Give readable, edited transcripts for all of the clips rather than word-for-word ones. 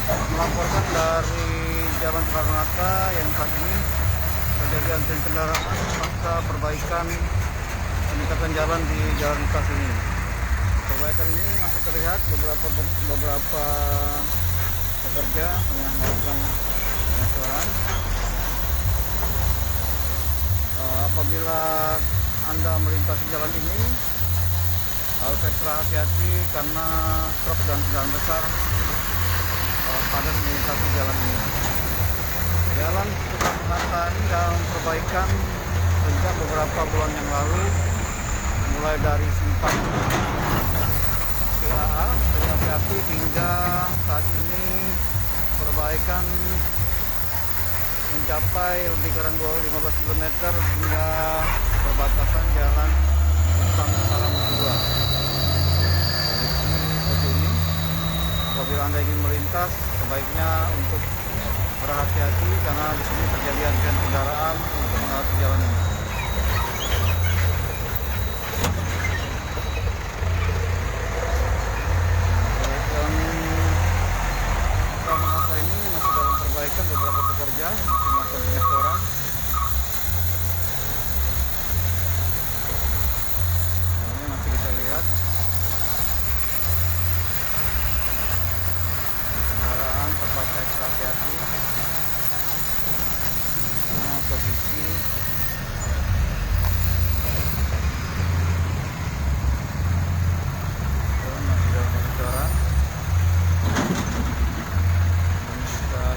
melaporkan dari Jalan Soekarno-Hatta yang saat ini terjadi antrian kendaraan pasca perbaikan peningkatan jalan di jalan lintas ini. Perbaikan ini masih terlihat beberapa pekerja tengah melakukan pengecoran. Apabila Anda melintasi jalan ini harus ekstra hati-hati karena truk dan kendaraan besar padat melintasi jalan ini. Jalan Soekarno-Hatta ini dalam perbaikan sejak beberapa bulan yang lalu, mulai dari simpang KAA api hingga saat ini perbaikan mencapai lebih kurang 15 km hingga perbatasan jalan Salam kedua. Seperti ini. Apabila Anda ingin melintas, sebaiknya untuk berhati-hati karena di sini terjadi antrian kendaraan untuk melewati jalan ini. Soekarno-Hatta ini masih dalam perbaikan, beberapa pekerja masih melakukan pengecoran. Nah, ini masih kita lihat kendaraan terpaksa hati-hati karena posisi masih dalam pengecoran.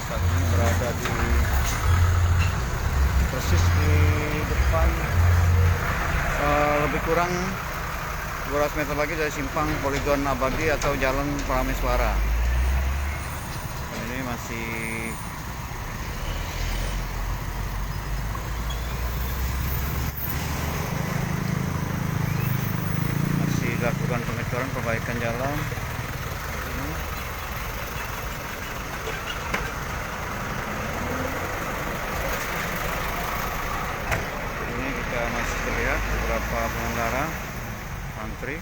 Saat ini berada di persis di depan lebih kurang 200 meter lagi dari simpang Poligon Abadi atau Jalan Prameswara. Ini masih dilakukan pengecoran perbaikan jalan. Masih terlihat beberapa pengendara antri.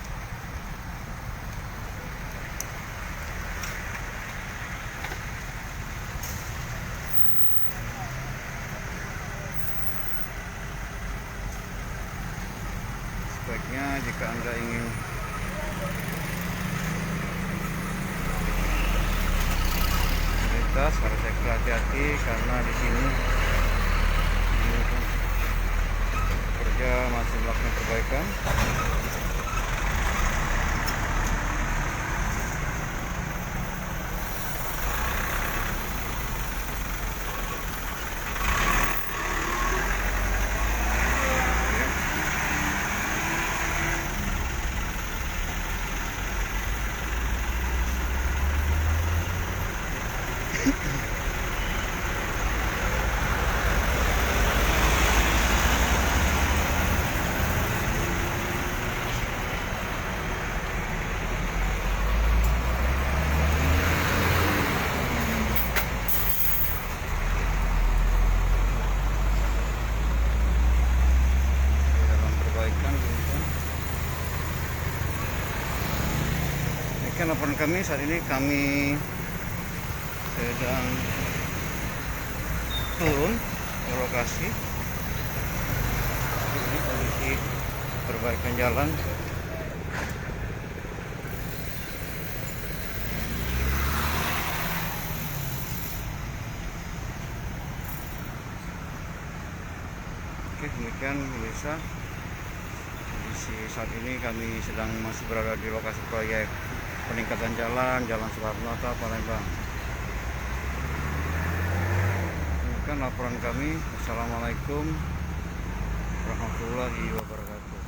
Sebaiknya jika Anda ingin melintas harus ekstra hati-hati karena di sini masih melakukan perbaikan. Demikian laporan kami. Saat ini kami sedang turun ke lokasi. Ini kondisi perbaikan jalan. Oke, demikian pemirsa. Kondisi saat ini kami masih berada di lokasi proyek peningkatan Jalan Soekarno-Hatta, Palembang. Demikian laporan kami. Assalamualaikum warahmatullahi wabarakatuh.